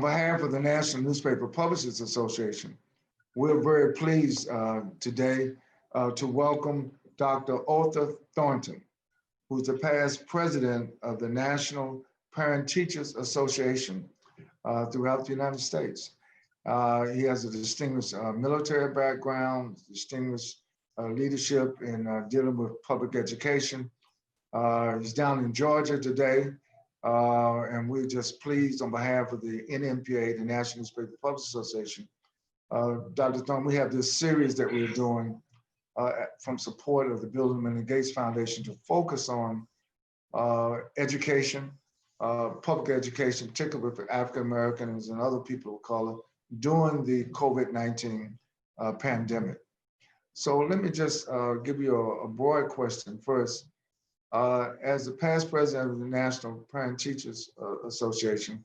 behalf of the National Newspaper Publishers Association, we're very pleased today to welcome Dr. Otha Thornton, who's the past president of the National Parent Teachers Association throughout the United States. He has a distinguished military background, distinguished leadership in dealing with public education. He's down in Georgia today, and we're just pleased on behalf of the NNPA, the National Newspaper Publishers Association. Dr. Thornton, we have this series that we're doing from support of the Bill and Melinda Gates Foundation to focus on education, public education, particularly for African Americans and other people of color during the COVID-19 pandemic. So let me just give you a broad question first. As the past president of the National Parent Teachers Association,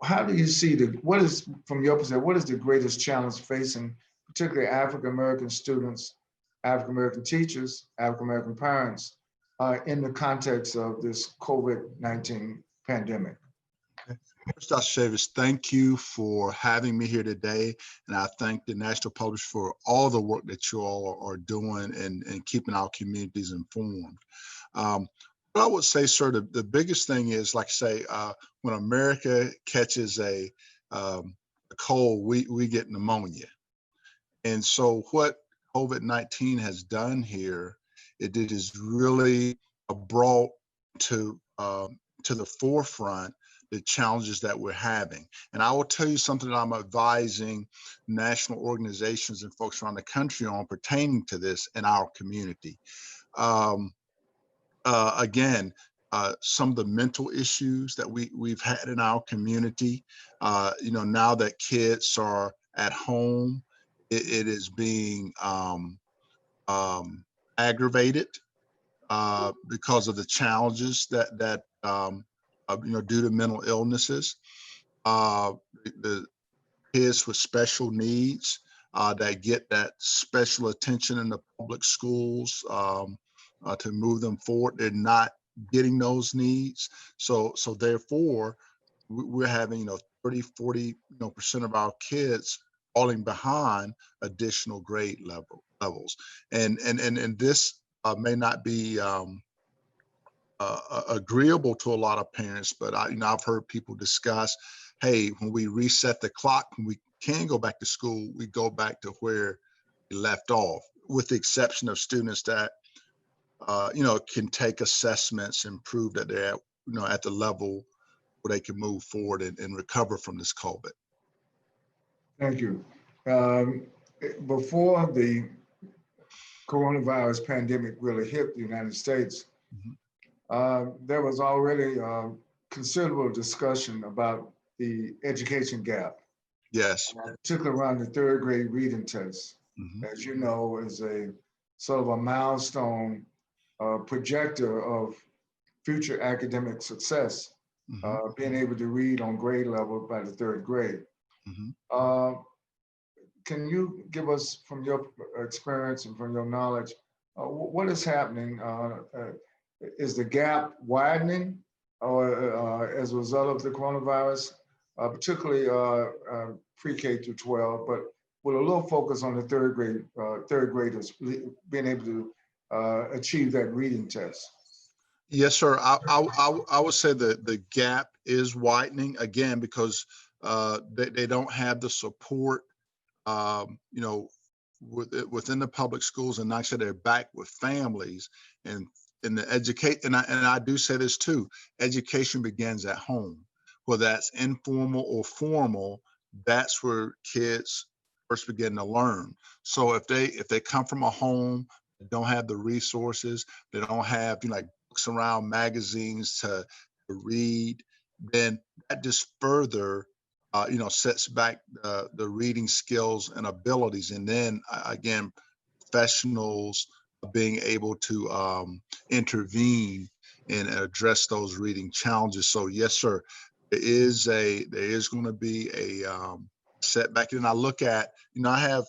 how do you see what is, from your perspective, what is the greatest challenge facing particularly African American students, African American teachers, African American parents in the context of this COVID-19 pandemic? First, Dr. Chavis, thank you for having me here today. And I thank the National Publisher for all the work that you all are doing and keeping our communities informed. What I would say, sir, the biggest thing is, like I say, when America catches a cold, we get pneumonia. And so what COVID-19 has done here, it is really brought to the forefront the challenges that we're having. And I will tell you something that I'm advising national organizations and folks around the country on pertaining to this in our community. Again, some of the mental issues that we've had in our community, now that kids are at home, it is being aggravated because of the challenges that due to mental illnesses. The kids with special needs that get that special attention in the public schools to move them forward, they're not getting those needs. So therefore, we're having 30-40% of our kids falling behind additional grade levels, and this may not be agreeable to a lot of parents, but I've heard people discuss, hey, when we reset the clock, when we can go back to school, we go back to where we left off, with the exception of students that can take assessments and prove that they're at the level where they can move forward and recover from this COVID. Thank you. Before the coronavirus pandemic really hit the United States, there was already considerable discussion about the education gap. Yes. Particularly around the third grade reading test, as you know, is a sort of a milestone projector of future academic success, being able to read on grade level by the third grade. Can you give us, from your experience and from your knowledge, what is happening? Is the gap widening or as a result of the coronavirus, particularly pre-K through 12, but with a little focus on the third graders being able to achieve that reading test? Yes, sir. I would say that the gap is widening again because they don't have the support, within the public schools, and like I said, they're back with families and the educate. And I do say this too: education begins at home, whether that's informal or formal. That's where kids first begin to learn. So if they come from a home that don't have the resources, they don't have like books around, magazines to read, then that just further sets back the reading skills and abilities. And then again, professionals being able to intervene and address those reading challenges. So yes, sir, there is going to be a setback. And I look at, I have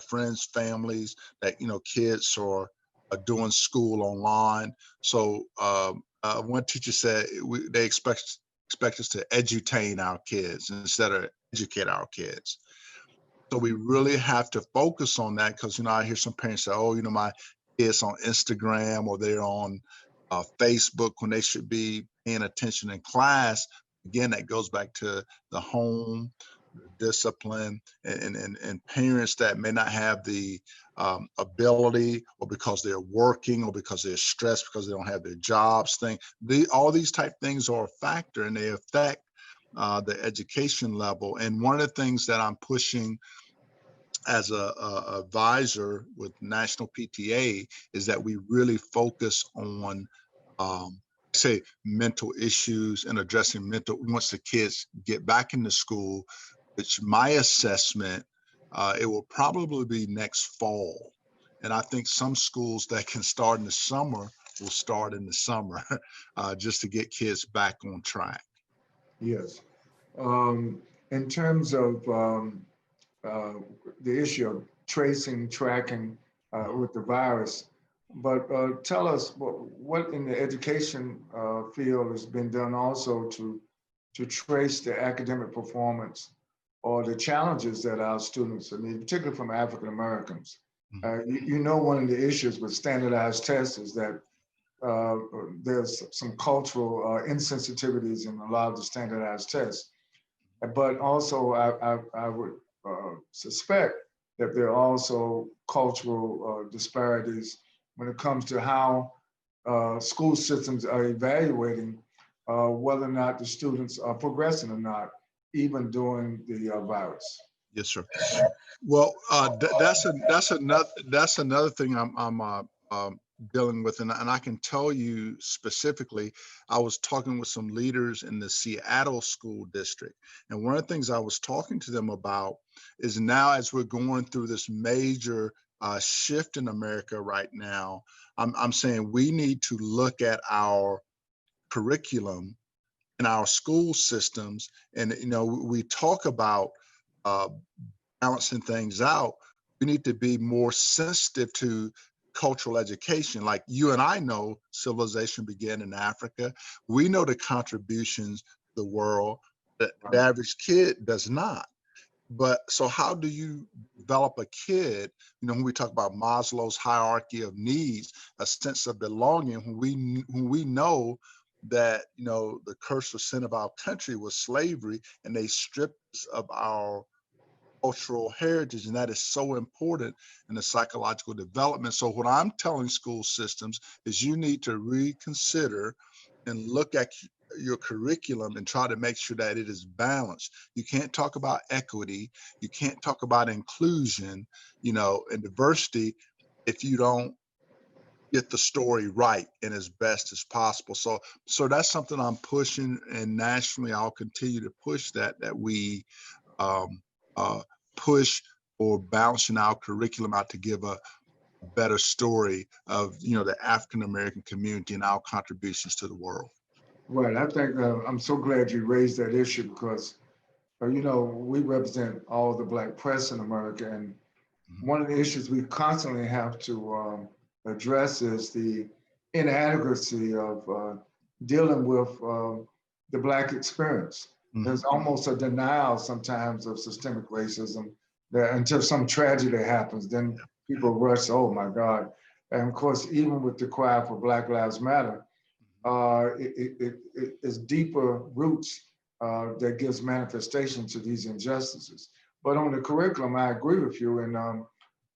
friends, families that kids are doing school online. So one teacher said they expect expect us to edutain our kids instead of educate our kids. So we really have to focus on that because, you know, I hear some parents say, oh, you know, my kids on Instagram or they're on Facebook when they should be paying attention in class. Again, that goes back to the home, discipline, and parents that may not have the ability, or because they're working, or because they're stressed because they don't have their jobs all these type things are a factor, and they affect the education level. And one of the things that I'm pushing as a advisor with National PTA is that we really focus on say mental issues and addressing mental once the kids get back into school, which my assessment, it will probably be next fall. And I think some schools that can start in the summer will start in the summer just to get kids back on track. Yes. In terms of the issue of tracing, tracking with the virus, but tell us what in the education field has been done also to trace the academic performance or the challenges that our students, I mean, particularly from African Americans. You know, one of the issues with standardized tests is that there's some cultural insensitivities in a lot of the standardized tests. But also, I would suspect that there are also cultural disparities when it comes to how school systems are evaluating whether or not the students are progressing or not, even during the virus. Yes, sir. Well, that's another thing I'm dealing with, and I can tell you specifically. I was talking with some leaders in the Seattle school district, and one of the things I was talking to them about is now as we're going through this major shift in America right now, I'm saying we need to look at our curriculum in our school systems, and you know we talk about balancing things out. We need to be more sensitive to cultural education. Like you and I know civilization began in Africa. We know the contributions to the world that the average kid does not. But so how do you develop a kid, you know, when we talk about Maslow's hierarchy of needs, a sense of belonging, when we know that, you know, the curse or sin of our country was slavery, and they stripped us of our cultural heritage, and that is so important in the psychological development. So what I'm telling school systems is you need to reconsider and look at your curriculum and try to make sure that it is balanced. You can't talk about equity, you can't talk about inclusion, you know, and diversity if you don't get the story right and as best as possible. So that's something I'm pushing, and nationally I'll continue to push that we push for balancing our curriculum out to give a better story of, you know, the African American community and our contributions to the world. Right. I think I'm so glad you raised that issue because, you know, we represent all the Black press in America, and one of the issues we constantly have to address is the inadequacy of dealing with the Black experience. There's almost a denial sometimes of systemic racism that until some tragedy happens, then people rush, oh my God. And of course, even with the cry for Black Lives Matter, it's deeper roots that gives manifestation to these injustices. But on the curriculum, I agree with you. And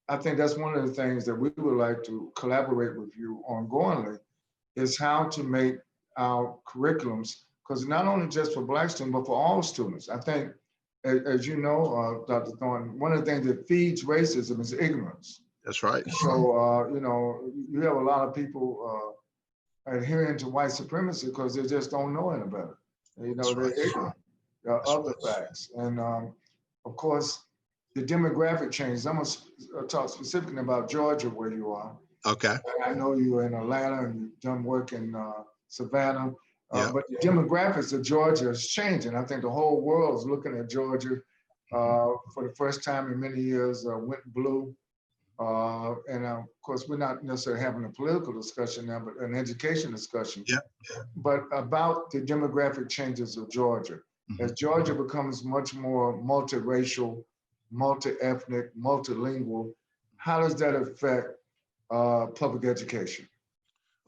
I think that's one of the things that we would like to collaborate with you ongoingly is how to make our curriculums, because not only just for Black students, but for all students. I think, as you know, Dr. Thornton, one of the things that feeds racism is ignorance. That's right. So, you know, you have a lot of people adhering to white supremacy because they just don't know any better. You know, they're ignorant of the facts. And of course, the demographic changes. I'm gonna talk specifically about Georgia, where you are. Okay. I know you're in Atlanta and you've done work in Savannah, but the demographics of Georgia is changing. I think the whole world is looking at Georgia for the first time in many years, went blue. And of course, we're not necessarily having a political discussion now, but an education discussion. Yeah. But about the demographic changes of Georgia. As Georgia becomes much more multiracial, multi-ethnic, multilingual, how does that affect public education?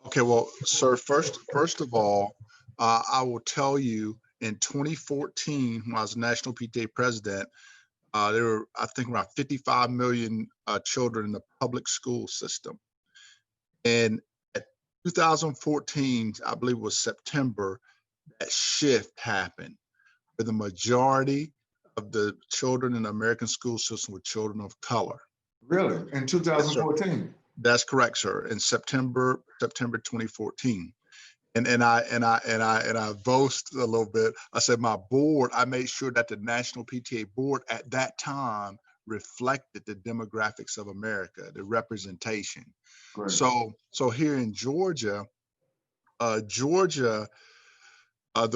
Okay, well, sir, first of all, I will tell you in 2014, when I was national PTA president, there were, I think, around 55 million children in the public school system. And at 2014, I believe it was September, that shift happened, where the majority of the children in the American school system were children of color. Really? In Yes, 2014? That's correct, sir. In September 2014. And I boast a little bit. I said my board, I made sure that the National PTA board at that time reflected the demographics of America, the representation. Great. So here in Georgia, the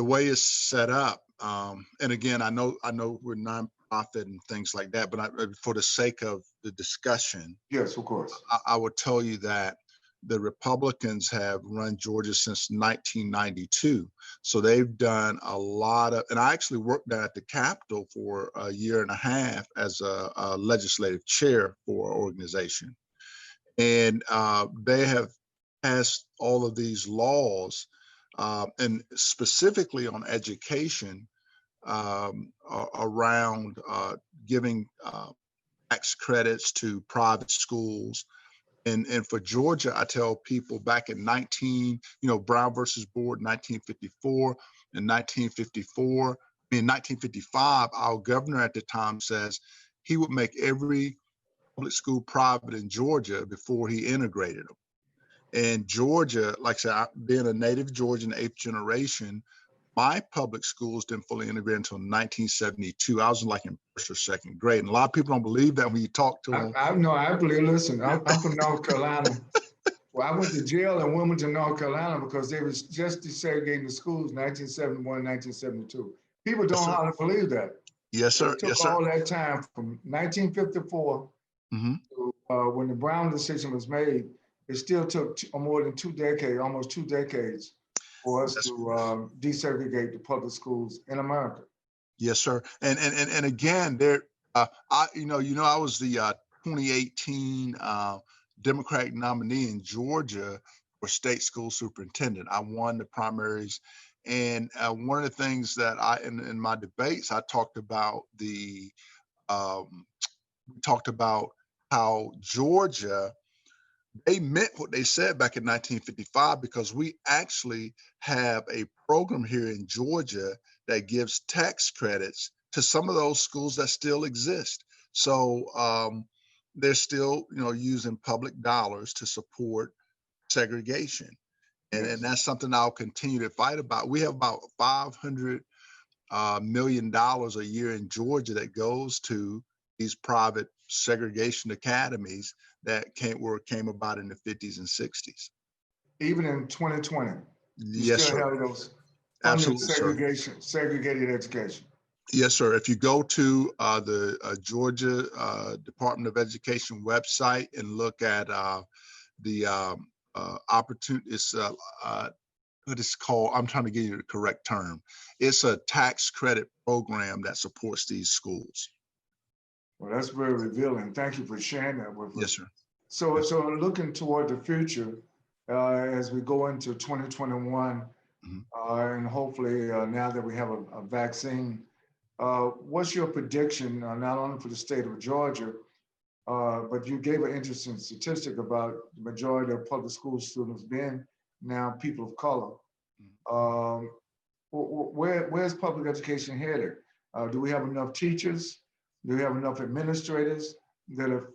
way it's set up, and again, I know we're nonprofit and things like that, but for the sake of the discussion, yes, of course, I would tell you that the Republicans have run Georgia since 1992. So they've done a lot of, and I actually worked down at the Capitol for a year and a half as a legislative chair for our organization. And they have passed all of these laws, and specifically on education, around giving tax credits to private schools. And for Georgia, I tell people back in Brown versus Board, 1954, in 1955, our governor at the time says he would make every public school private in Georgia before he integrated them. And Georgia, like I said, being a native Georgian, 8th generation, my public schools didn't fully integrate until 1972. I was in first or second grade. And a lot of people don't believe that when you talk to them. I believe, listen, I'm from North Carolina. Well, I went to jail in Wilmington, North Carolina, because they was just desegregating the schools in 1971, 1972. People don't hardly believe that. Yes, sir. It took all that time from 1954 to when the Brown decision was made. It still took more than 2 decades, almost 2 decades, for us to desegregate the public schools in America. Yes, sir. And again, there, I was the 2018 Democratic nominee in Georgia for state school superintendent. I won the primaries, and one of the things that in my debates, I talked about how Georgia, they meant what they said back in 1955, because we actually have a program here in Georgia that gives tax credits to some of those schools that still exist. So they're still, using public dollars to support segregation. And that's something I'll continue to fight about. We have about $500 million a year in Georgia that goes to these private segregation academies that came about in the 50s and 60s. Even in 2020, yes, still sir. have those Absolutely, segregated education. Yes, sir. If you go to the Georgia Department of Education website and look at the opportunity, it's what it's called. I'm trying to give you the correct term. It's a tax credit program that supports these schools. Well, that's very revealing. Thank you for sharing that with us. Yes, sir. So looking toward the future, as we go into 2021, and hopefully now that we have a vaccine, what's your prediction, not only for the state of Georgia, but you gave an interesting statistic about the majority of public school students being now people of color. Where's public education headed? Do we have enough teachers? Do we have enough administrators that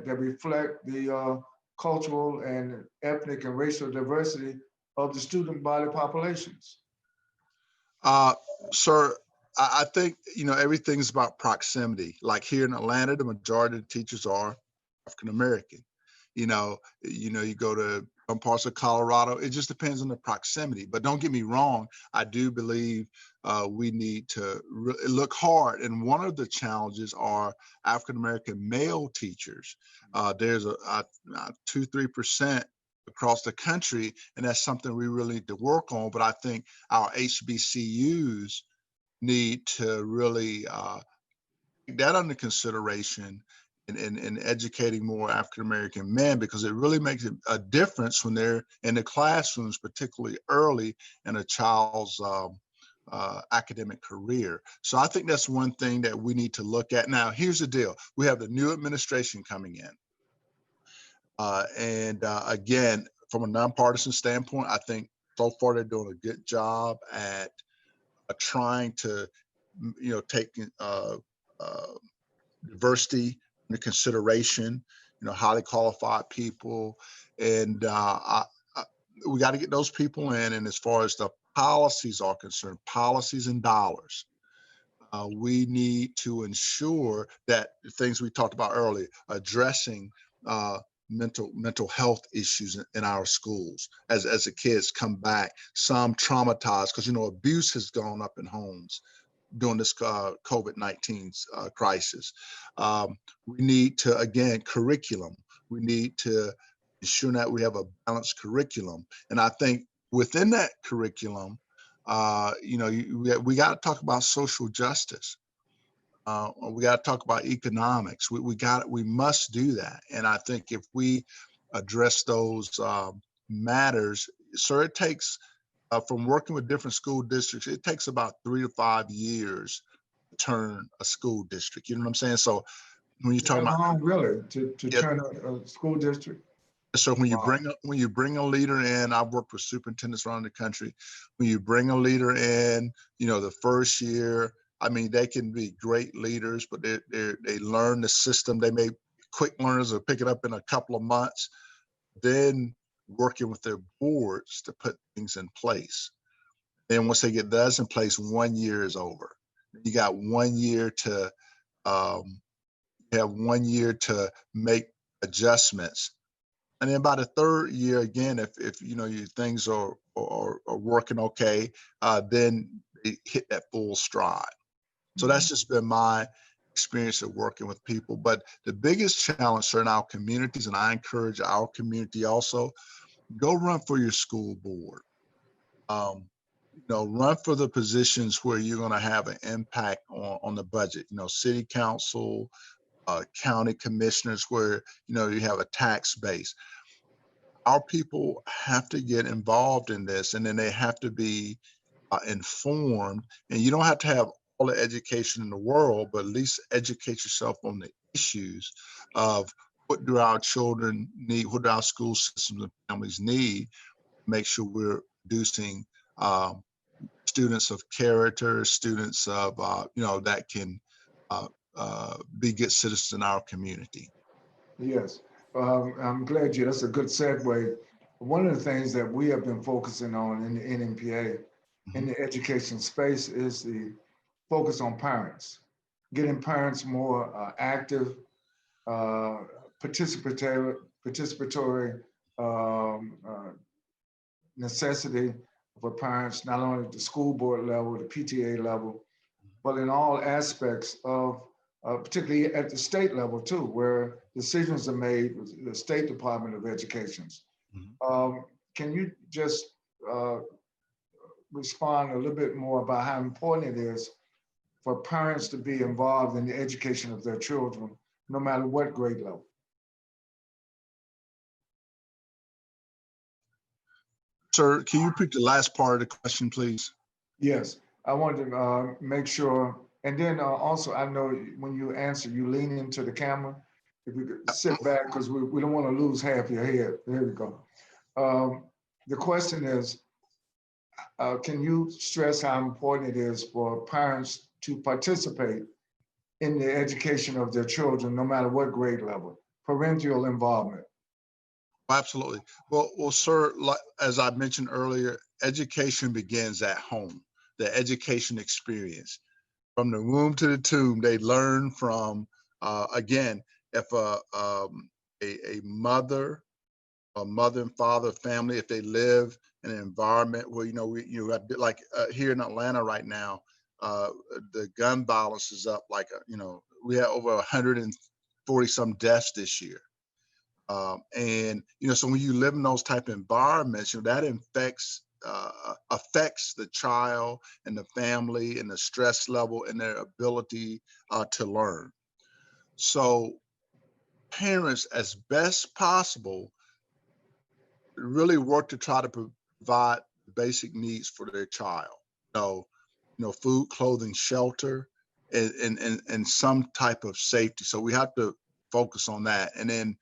reflect the cultural and ethnic and racial diversity of the student body populations? Sir, I think, everything's about proximity. Like here in Atlanta, the majority of the teachers are African American. You go to some parts of Colorado. It just depends on the proximity. But don't get me wrong, I do believe we need to look hard. And one of the challenges are African-American male teachers. There's a 2-3% across the country, and that's something we really need to work on. But I think our HBCUs need to really take that under consideration in educating more African-American men, because it really makes a difference when they're in the classrooms, particularly early in a child's academic career. So I think that's one thing that we need to look at. Now, here's the deal. We have the new administration coming in. Again, from a nonpartisan standpoint, I think so far they're doing a good job at trying to, take diversity into consideration, highly qualified people. And we got to get those people in. And as far as the policies are concerned, policies and dollars, we need to ensure that the things we talked about earlier, addressing mental health issues in our schools as the kids come back, some traumatized, because abuse has gone up in homes during this COVID-19 crisis. We need to, again, curriculum. We need to ensure that we have a balanced curriculum. And I think within that curriculum, we got to talk about social justice. We got to talk about economics. We must do that. And I think if we address those matters, sir, it takes, from working with different school districts, it takes about 3 to 5 years to turn a school district. You know what I'm saying? So when you talk about really to turn a school district. So when you bring a leader in, I've worked with superintendents around the country. When you bring a leader in, the first year, I mean, they can be great leaders, but they learn the system. They may be quick learners or pick it up in a couple of months. Then working with their boards to put things in place. Then once they get those in place, 1 year is over. You got 1 year to have 1 year to make adjustments. And then by the third year, again, if your things are working okay, then they hit that full stride. So that's just been my experience of working with people. But the biggest challenge, sir, in our communities, and I encourage our community also, go run for your school board. Run for the positions where you're going to have an impact on the budget. City council, county commissioners, where you have a tax base. Our people have to get involved in this, and then they have to be informed. And you don't have to have all the education in the world, but at least educate yourself on the issues of what do our children need, what do our school systems and families need, make sure we're producing students of character, students of, that can be good citizens in our community. Yes, I'm glad that's a good segue. One of the things that we have been focusing on in the NMPA, in the education space, is the focus on parents, getting parents more active, participatory necessity for parents, not only at the school board level, the PTA level, but in all aspects of, particularly at the state level too, where decisions are made with the State Department of Education. Can you just respond a little bit more about how important it is for parents to be involved in the education of their children, no matter what grade level? Sir, can you repeat the last part of the question, please? Yes, I wanted to make sure, and then also I know when you answer, you lean into the camera. If you could sit back, because we don't want to lose half your head. There we go. The question is, can you stress how important it is for parents to participate in the education of their children, no matter what grade level, parental involvement? Absolutely. Well, sir, as I mentioned earlier, education begins at home, the education experience. From the womb to the tomb, they learn from, again, if a mother a mother and father, family, if they live in an environment where, you have, like here in Atlanta right now, the gun violence is up like, we had over 140 some deaths this year. And, so when you live in those type of environments, that affects the child and the family and the stress level and their ability to learn. So parents, as best possible, really work to try to provide basic needs for their child. Food, clothing, shelter, and some type of safety. So we have to focus on that. And then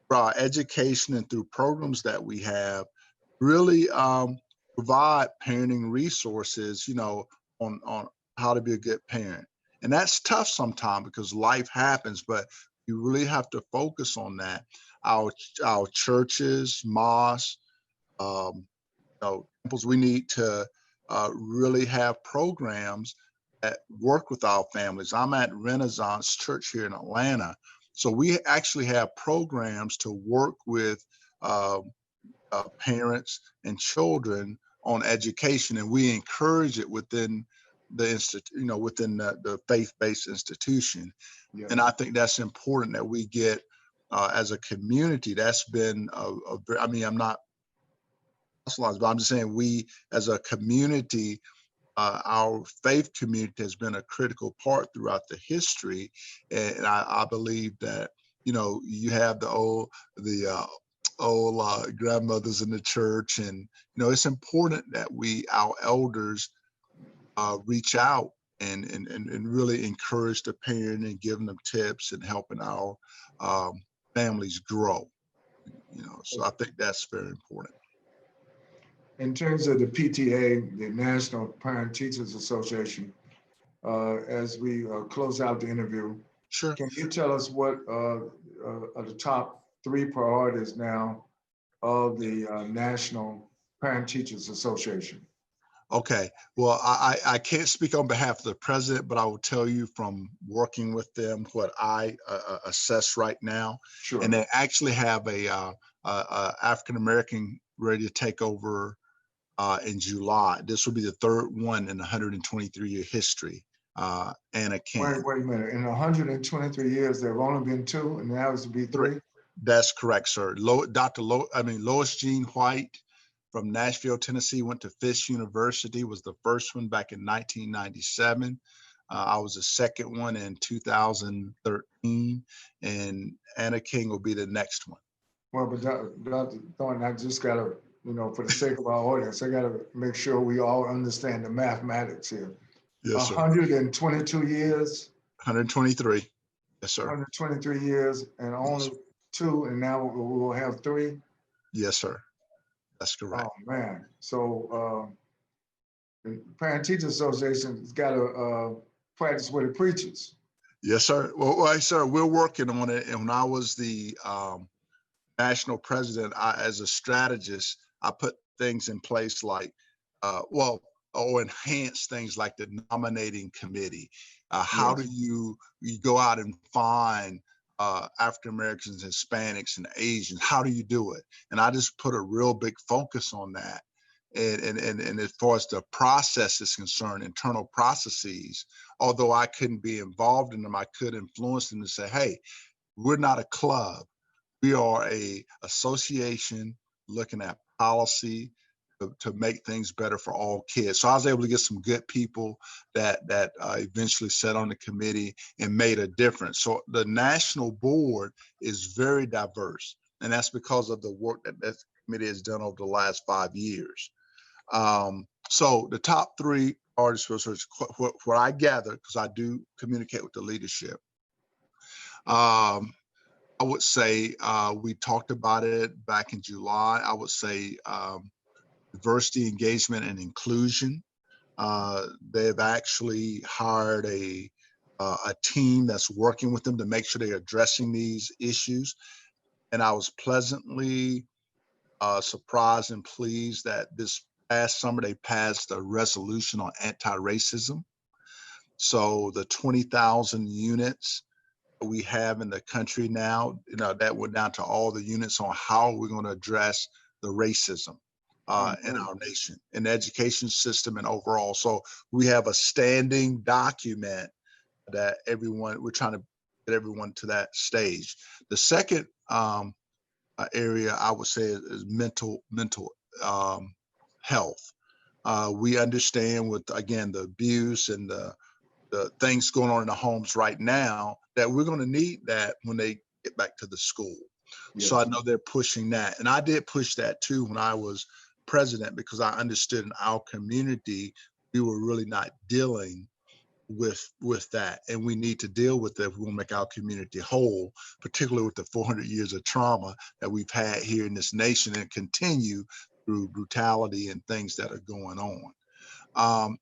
for our education and through programs that we have, really provide parenting resources, on how to be a good parent. And that's tough sometimes because life happens, but you really have to focus on that. Our churches, mosques, temples, we need to really have programs that work with our families. I'm at Renaissance Church here in Atlanta. So we actually have programs to work with parents and children on education, and we encourage it within the within the faith-based institution. Yeah. And I think that's important that we get as a community. That's been I'm not, but I'm just saying we as a community, our faith community has been a critical part throughout the history, and I believe that you have the old grandmothers in the church, and it's important that our elders reach out and really encourage the parent and giving them tips and helping our families grow. So I think that's very important. In terms of the PTA, the National Parent Teachers Association, as we close out the interview, sure. Can you tell us what are the top 3 priorities now of the National Parent Teachers Association? Okay, well, I can't speak on behalf of the president, but I will tell you from working with them what I assess right now. Sure. And they actually have a African-American ready to take over in July. This will be the 3rd one in 123-year history. Anna King. Wait a minute. In 123 years, there have only been 2, and now it's to be 3? That's correct, sir. Lois Jean White from Nashville, Tennessee, went to Fisk University, was the first one back in 1997. I was the second one in 2013, and Anna King will be the next one. Well, but Dr. Thornton, I just got to, for the sake of our audience, I got to make sure we all understand the mathematics here. Yes, sir. 122 years. 123. Yes, sir. 123 years and only 2, and now we will have 3. Yes, sir. That's correct. Oh man! So the Parent Teacher Association has got to practice what it preaches. Yes, sir. Well, sir, we're working on it. And when I was the national president, as a strategist, I put things in place like, or enhance things like the nominating committee. How do you go out and find African Americans, Hispanics, and Asians? How do you do it? And I just put a real big focus on that. And as far as the process is concerned, internal processes, although I couldn't be involved in them, I could influence them to say, hey, we're not a club. We are a association looking at policy to make things better for all kids. So I was able to get some good people that eventually sat on the committee and made a difference. So the national board is very diverse, and that's because of the work that that committee has done over the last 5 years. So the top 3 artists research, what I gather, because I do communicate with the leadership. I would say we talked about it back in July. I would say diversity, engagement, and inclusion. They've actually hired a team that's working with them to make sure they're addressing these issues. And I was pleasantly surprised and pleased that this past summer they passed a resolution on anti-racism. So the 20,000 units we have in the country now, that went down to all the units on how we're going to address the racism in our nation, in the education system and overall. So we have a standing document that we're trying to get everyone to that stage. The second area I would say is mental health. We understand with, again, the abuse and the things going on in the homes right now, that we're going to need that when they get back to the school. Yes. So I know they're pushing that. And I did push that too when I was president, because I understood in our community, we were really not dealing with that. And we need to deal with it if we want to make our community whole, particularly with the 400 years of trauma that we've had here in this nation and continue through brutality and things that are going on.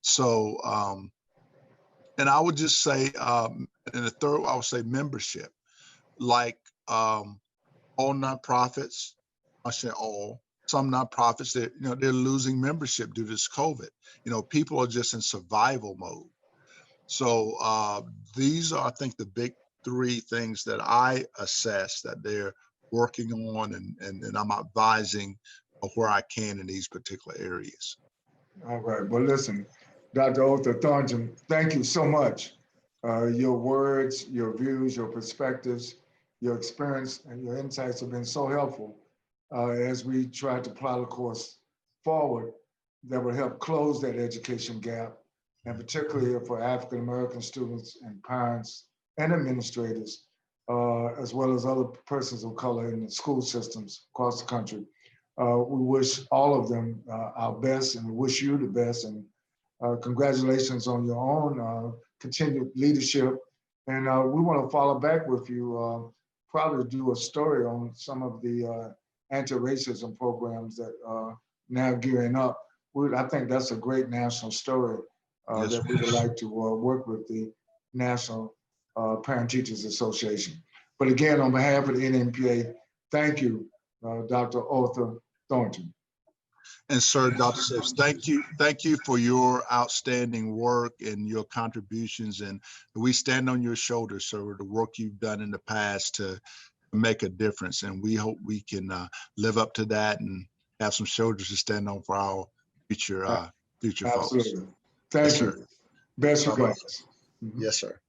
And I would just say, and the third, I would say membership, like all nonprofits, I say all, some nonprofits that, they're losing membership due to this COVID. People are just in survival mode. So these are, I think, the big three things that I assess that they're working on, and I'm advising where I can in these particular areas. All right. Well, listen, Dr. Otha Thornton, thank you so much. Your words, your views, your perspectives, your experience, and your insights have been so helpful as we try to plot a course forward that will help close that education gap, and particularly for African-American students and parents and administrators, as well as other persons of color in the school systems across the country. We wish all of them our best, and we wish you the best, and congratulations on your own continued leadership. And we want to follow back with you, probably do a story on some of the anti-racism programs that are now gearing up. I think that's a great national story that we would like to work with the National Parent Teachers Association. But again, on behalf of the NMPA, thank you, Dr. Otha Thornton. And sir, Dr. Sips, thank you for your outstanding work and your contributions. And we stand on your shoulders, sir, the work you've done in the past to make a difference. And we hope we can live up to that and have some shoulders to stand on for our future Absolutely. folks. Thank Yes, you. sir. Best regards. Yes, sir.